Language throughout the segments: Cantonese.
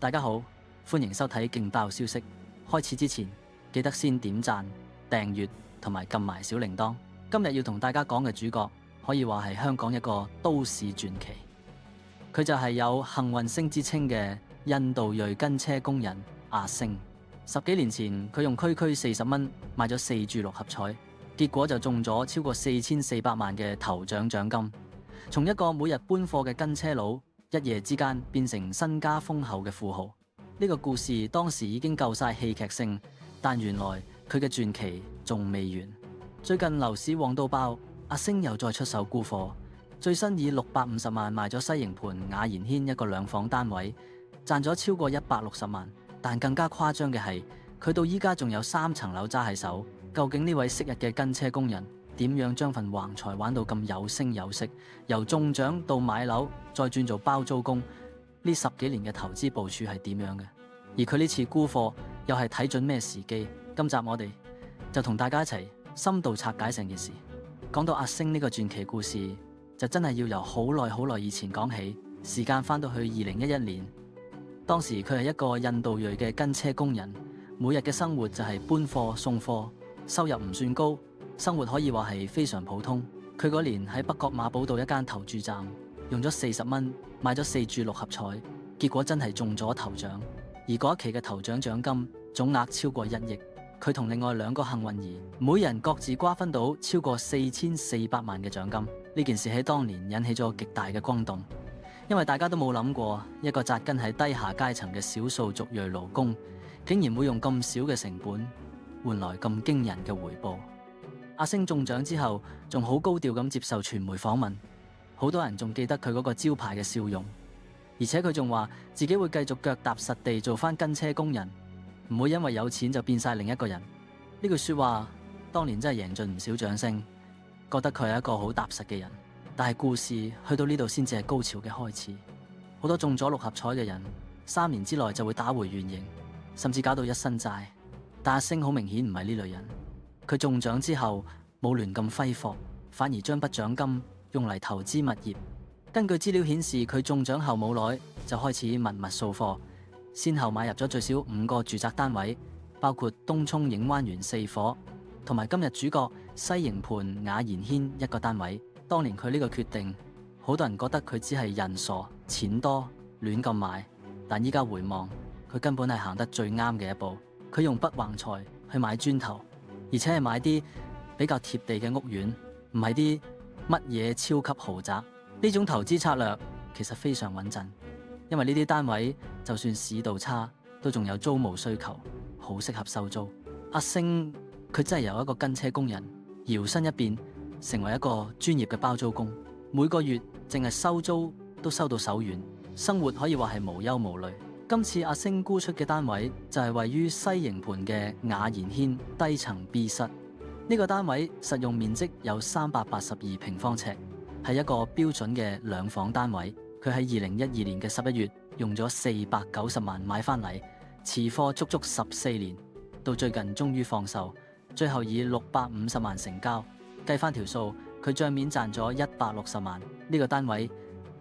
大家好，歡迎收睇勁爆消息。開始之前，記得先點讚、訂閱同埋撳埋小鈴鐺。今日要同大家講嘅主角，可以話係香港一個都市傳奇。佢就係有幸運星之稱嘅印度裔跟車工人阿星。10幾年前，佢用區40蚊買咗4注六合彩，結果就中咗超過4400萬嘅頭獎獎金。從一個每日搬貨嘅跟車佬，一夜之間變成身家豐厚嘅富豪。呢個故事當時已經夠晒戲劇性，但原來佢嘅傳奇仲未完。最近樓市旺到爆，阿星又再出手沽貨，最新以650萬賣咗西營盤雅賢軒一個2房單位，賺咗超過160萬。但更加誇張嘅係，佢到依家仲有3層樓揸喺手。究竟呢位昔日嘅跟車工人點樣將份橫財玩到咁有聲有色？由中獎到買樓，再轉做包租公，呢10幾年嘅投資部署係點樣嘅？而佢呢次沽貨又係睇準咩時機？今集我哋就同大家一齊深度拆解成件事。講到阿星呢個傳奇故事，就真係要由好耐以前講起。時間翻到去2011年，當時佢係一個印度裔嘅跟車工人，每日嘅生活就係搬貨送貨，收入唔算高，生活可以話係非常普通。佢嗰年喺北角馬寶道一間投注站，用咗40蚊買咗4注六合彩，結果真係中咗頭獎。而嗰一期嘅頭獎獎金總額超過1億，佢同另外2個幸運兒，每人各自瓜分到超過4400萬嘅獎金。呢件事喺當年引起咗極大嘅轟動，因為大家都冇諗過一個扎根喺低下階層嘅少數族裔勞工，竟然會用咁少嘅成本換來咁驚人嘅回報。阿星中獎之後，仲好高調咁接受傳媒訪問，好多人仲記得佢嗰個招牌嘅笑容，而且佢仲話自己會繼續腳踏實地做翻跟車工人，唔會因為有錢就變晒另一個人。呢句說話當年真係贏盡唔少掌聲，覺得佢係一個好踏實嘅人。但係故事去到呢度先至係高潮嘅開始。好多中咗六合彩嘅人3年之內就會打回原形，甚至搞到一身債。但阿星好明顯唔係呢類人，佢中獎之後冇亂咁揮霍，反而將筆獎金用嚟投資物業。根據資料顯示，佢中獎後冇耐就開始密密掃貨，先後買入咗最少5個住宅單位，包括東涌影灣園4伙，同埋今日主角西營盤雅賢軒1個單位。當年佢呢個決定，好多人覺得佢只係人傻錢多亂咁買，但依家回望，佢根本係行得最啱嘅一步。佢用筆橫財去買磚頭，而且係買啲比較貼地嘅屋苑，唔係啲乜嘢超級豪宅。呢種投資策略其實非常穩陣，因為呢啲單位就算市道差，都仲有租務需求，好適合收租。阿星佢真係由一個跟車工人搖身一變，成為一個專業嘅包租公，每個月淨係收租都收到手軟，生活可以話係無憂無慮。今次阿星沽出嘅單位就係位於西營盤嘅雅賢軒低層 B 室。呢個單位實用面積有382平方尺，係一個標準嘅2房單位。佢喺2012年嘅11月用咗490萬買翻嚟，持貨足足14年，到最近終於放售，最後以650萬成交。計翻條數，佢賬面賺咗160萬。呢個單位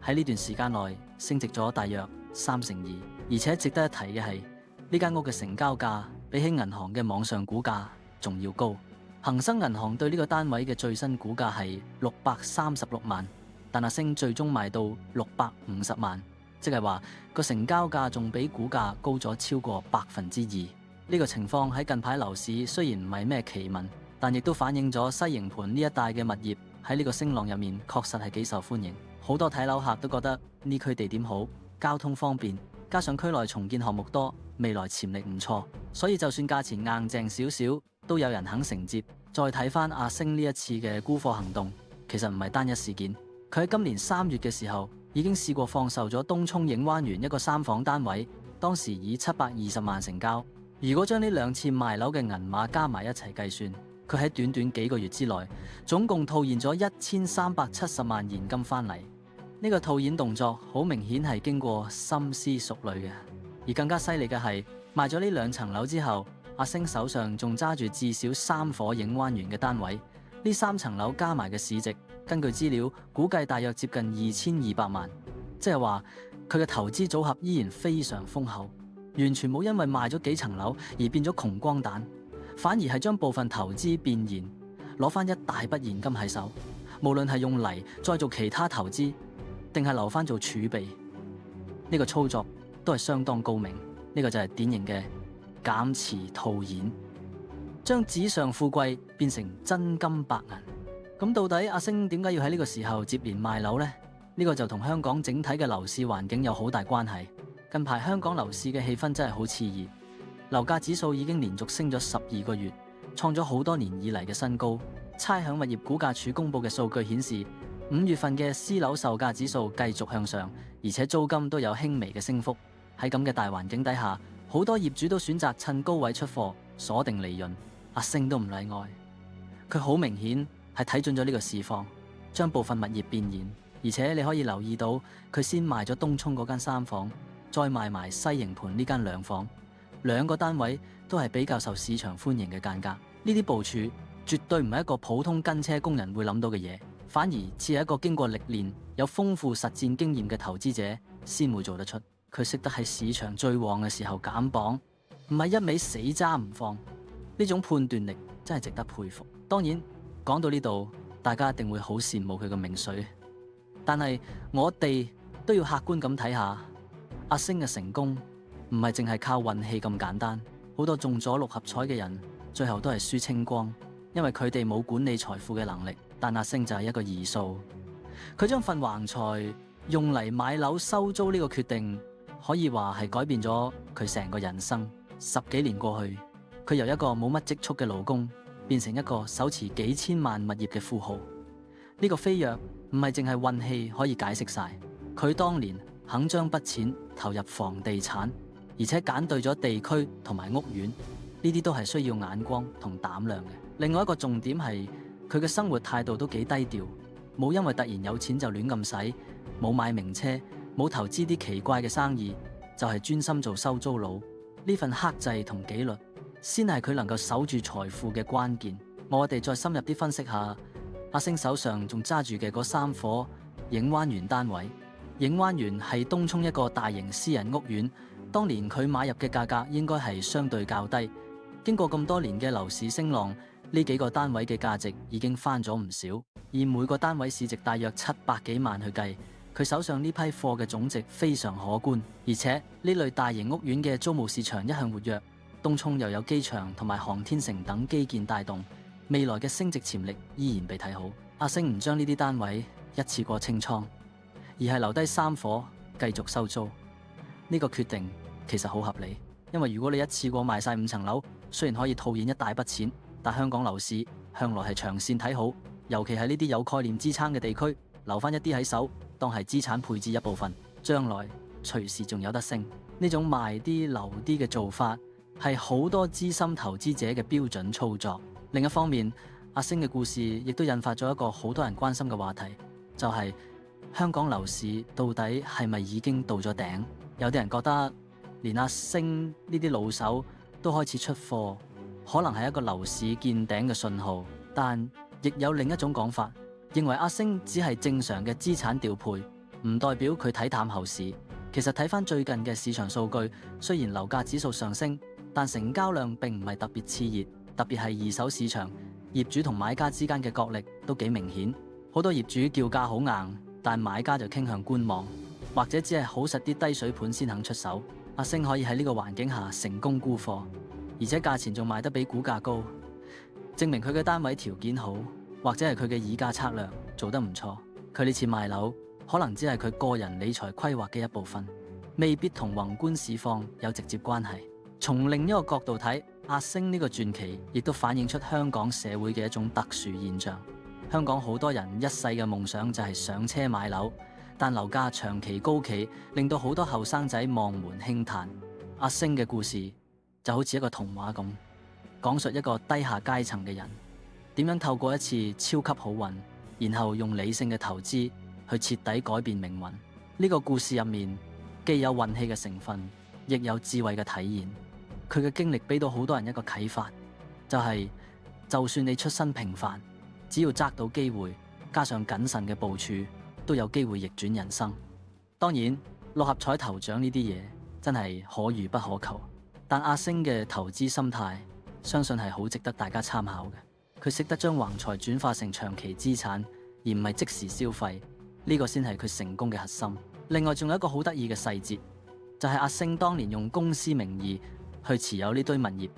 喺呢段時間內升值咗大約2%，而且值得一提嘅係，呢間屋嘅成交價比起銀行嘅網上估價仲要高。恒生銀行對呢個單位嘅最新估價係636萬，但阿星最終賣到650萬，即係話個成交價仲比估價高咗超過2%。呢個情況喺近排樓市雖然唔係咩奇聞，但亦都反映咗西營盤呢一帶嘅物業喺呢個聲浪入面確實係幾受歡迎。好多睇樓客都覺得呢區地點好，交通方便，加上區內重建項目多，未來潛力唔錯，所以就算價錢硬淨少少，都有人肯承接。再睇翻阿星呢一次嘅沽貨行動，其實唔係單一事件。佢喺今年3月嘅時候已經試過放售咗東涌影灣園一個3房單位，當時以720萬成交。如果將呢2次賣樓嘅銀碼加埋一齊計算，佢喺短短幾個月之內，總共套現咗1370萬現金翻嚟。呢個套現動作好明顯係經過深思熟慮嘅。而更加犀利嘅係，賣咗呢2層樓之後，阿星手上仲揸住至少3伙影灣園嘅單位。呢3層樓加埋嘅市值，根據資料估計大約接近2200萬，即係話佢嘅投資組合依然非常豐厚，完全冇因為賣咗幾層樓而變咗窮光蛋，反而係將部分投資變現，攞翻一大筆現金喺手，無論係用嚟再做其他投資，定係留翻做儲備，呢個操作都係相當高明。呢個就係典型嘅減持套現，將紙上富貴變成真金白銀。咁到底阿星點解要喺呢個時候接連賣樓呢？呢個就同香港整體嘅樓市環境有好大關係。近排香港樓市嘅氣氛真係好熾熱，樓價指數已經連續升咗12個月，創咗好多年以嚟嘅新高。差餉物業估價署公佈嘅數據顯示，5月份嘅私樓售價指數繼續向上，而且租金都有輕微嘅升幅。喺咁嘅大環境底下，好多業主都選擇趁高位出貨，鎖定利潤。阿星都唔例外，佢好明顯係睇準咗呢個市況，將部分物業變現。而且你可以留意到，佢先賣咗東涌嗰間3房，再賣埋西營盤呢間2房，兩個單位都係比較受市場歡迎嘅間隔。呢啲部署絕對唔係一個普通跟車工人會諗到嘅嘢，反而似係一個經過歷練、有豐富實戰經驗嘅投資者先會做得出。佢識得喺市場最旺嘅時候減磅，唔係一味死揸唔放，呢種判斷力真係值得佩服。當然講到呢度，大家一定會好羨慕佢嘅名水，但係我哋都要客觀咁睇下，阿星嘅成功唔係淨係靠運氣咁簡單。好多中咗6合彩嘅人最後都係輸清光，因為佢哋冇管理財富嘅能力。但阿星就係一個異數，佢將份橫財用嚟買樓收租呢個決定，可以話係改變咗佢成個人生。10幾年過去，佢由一個冇乜積蓄嘅勞工變成一個手持幾千萬物業嘅富豪。呢個飛躍唔係淨係運氣可以解釋晒。佢當年肯將筆錢投入房地產，而且揀對咗地區同埋屋苑，呢啲都係需要眼光同膽量嘅。另外一個重點係佢嘅生活態度都幾低調，冇因為突然有錢就亂咁使，冇買名車，冇投資啲奇怪嘅生意，就係專心做收租佬。呢份克制同紀律，先係佢能夠守住財富嘅關鍵。我哋再深入啲分析下，阿星手上仲揸住嘅嗰3伙影灣園單位。影灣園係東涌一個大型私人屋苑，當年佢買入嘅價格應該係相對較低。經過咁多年嘅樓市升浪，呢幾個單位嘅價值已經翻咗唔少，以每個單位市值大約700幾萬去計，佢手上呢批貨嘅總值非常可觀。而且呢類大型屋苑嘅租務市場一向活躍，東涌又有機場同埋航天城等基建帶動，未來嘅升值潛力依然被睇好。阿星唔將呢啲單位一次過清倉，而係留低3伙繼續收租。呢個決定其實好合理，因為如果你一次過賣晒5層樓，雖然可以套現一大筆錢，但香港樓市向來係長線睇好，尤其係呢啲有概念支撐嘅地區，留翻一啲喺手，當係資產配置一部分，將來隨時仲有得升。呢種賣啲留啲嘅做法係好多資深投資者嘅標準操作。另一方面，阿星嘅故事亦都引發咗一個好多人關心嘅話題，就係香港樓市到底係咪已經到咗頂？有啲人覺得連阿星呢啲老手都開始出貨，可能係一個樓市見頂嘅信號。但亦有另一種講法，認為阿星只係正常嘅資產調配，唔代表佢睇淡後市。其實睇翻最近嘅市場數據，雖然樓價指數上升，但成交量並唔係特別熾熱，特別係二手市場，業主同買家之間嘅角力都幾明顯。好多業主叫價好硬，但買家就傾向觀望，或者只係好實啲低水盤先肯出手。阿星可以喺呢個環境下成功沽貨，而且價錢仲賣得比股價高，證明佢嘅單位條件好，或者係佢嘅議價策略做得唔錯。佢呢次賣樓可能只係佢個人理財規劃嘅一部分，未必同宏觀市況有直接關係。從另一個角度睇，阿星呢個傳奇亦都反映出香港社會嘅一種特殊現象。香港好多人一世嘅夢想就係上車買樓，但樓價長期高企，令到好多後生仔望門輕嘆。阿星嘅故事就好似一個童話咁，講述一個低下階層嘅人點樣透過一次超級好運，然後用理性嘅投資去徹底改變命運。呢個故事入面既有運氣嘅成分，亦有智慧嘅體現。佢嘅經歷俾到好多人一個啟發，就係就算你出身平凡，只要揸到機會，加上謹慎嘅部署，都有機會逆轉人生。當然，六合彩頭獎呢啲嘢真係可遇不可求，但阿星嘅投資心態，相信係好值得大家參考嘅。佢識得將橫財轉化成長期資產，而唔係即時消費，呢個先係佢成功嘅核心。另外仲有一個好得意嘅細節，就係阿星當年用公司名義去持有呢堆物業。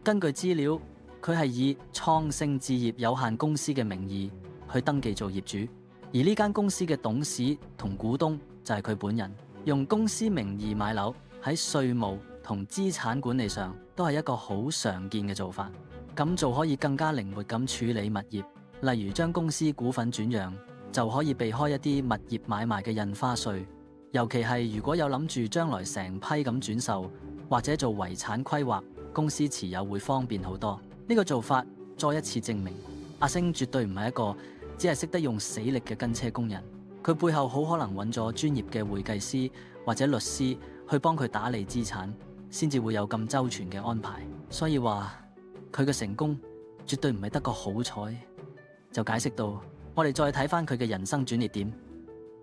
根據資料，佢係以創盛置業有限公司嘅名義去登記做業主，而呢間公司嘅董事同股東就係佢本人。用公司名義買樓喺稅務同資產管理上都係一個好常見嘅做法。咁做可以更加靈活咁處理物業，例如將公司股份轉讓，就可以避開一啲物業買賣嘅印花稅。尤其係如果有諗住將來成批咁轉售或者做遺產規劃，公司持有會方便好多。呢個做法再一次證明阿星絕對唔係一個只係識得用死力嘅跟車工人，佢背後好可能揾咗專業嘅會計師或者律師去幫佢打理資產，先至會有咁周全嘅安排。所以話佢嘅成功絕對唔係得個好彩就解釋到。我哋再睇翻佢嘅人生轉捩點，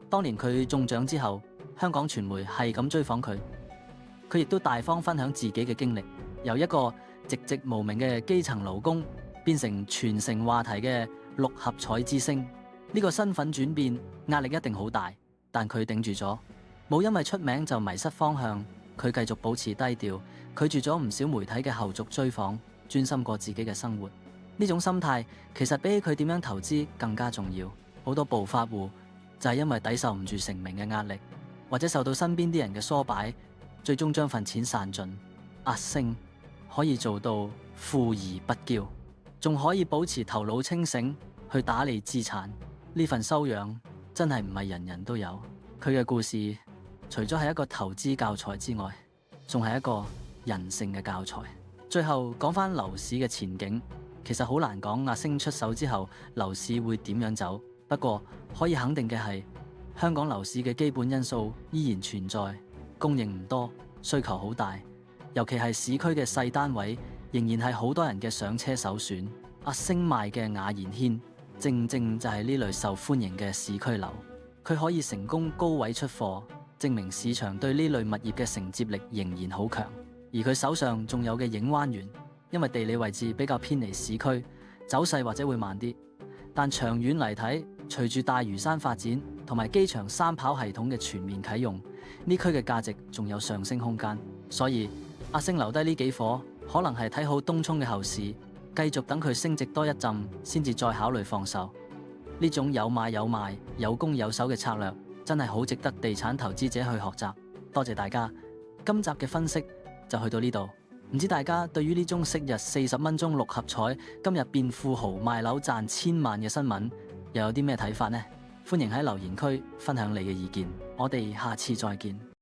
當年佢中獎之後，香港傳媒係咁追訪佢，佢亦都大方分享自己嘅經歷，由一個籍籍無名嘅基層勞工變成全城話題嘅六合彩之星。呢個身份轉變壓力一定好大，但佢頂住咗，冇因為出名就迷失方向。佢繼續保持低調，拒絕咗唔少媒體嘅後續追訪，專心過自己嘅生活。呢種心態其實比起佢點樣投資更加重要。好多暴發戶就係因為抵受唔住成名嘅壓力，或者受到身邊啲人嘅唆擺，最終將份錢散盡。阿星可以做到富而不驕，仲可以保持頭腦清醒去打理資產，呢份修養真係唔係人人都有。佢嘅故事除咗係一個投資教材之外，仲係一個人性嘅教材。最後講返樓市嘅前景，其實好難講阿星出手之後樓市會點樣走。不過可以肯定嘅係，香港樓市嘅基本因素依然存在，供應唔多，需求好大，尤其係市區嘅細單位仍然係好多人嘅上車首選。阿星賣嘅雅妍軒正正就係呢類受歡迎嘅市區樓，佢可以成功高位出貨，證明市場對呢類物業嘅承接力仍然好強。而佢手上仲有嘅影灣園，因為地理位置比較偏離市區，走勢或者會慢啲，但長遠嚟睇，隨住大嶼山發展同埋機場三跑系統嘅全面啟用，呢區嘅價值仲有上升空間。所以阿星留低呢幾伙，可能係睇好東涌嘅後市，繼續等佢升值多一陣，先至再考慮放手。呢種有買有賣、有攻有守嘅策略，真係好值得地產投資者去學習。多謝大家，今集嘅分析就去到呢度。唔知大家對於呢宗昔日40蚊中六合彩今日變富豪賣樓賺千萬嘅新聞又有啲咩睇法呢？歡迎喺留言區分享你嘅意見，我哋下次再見。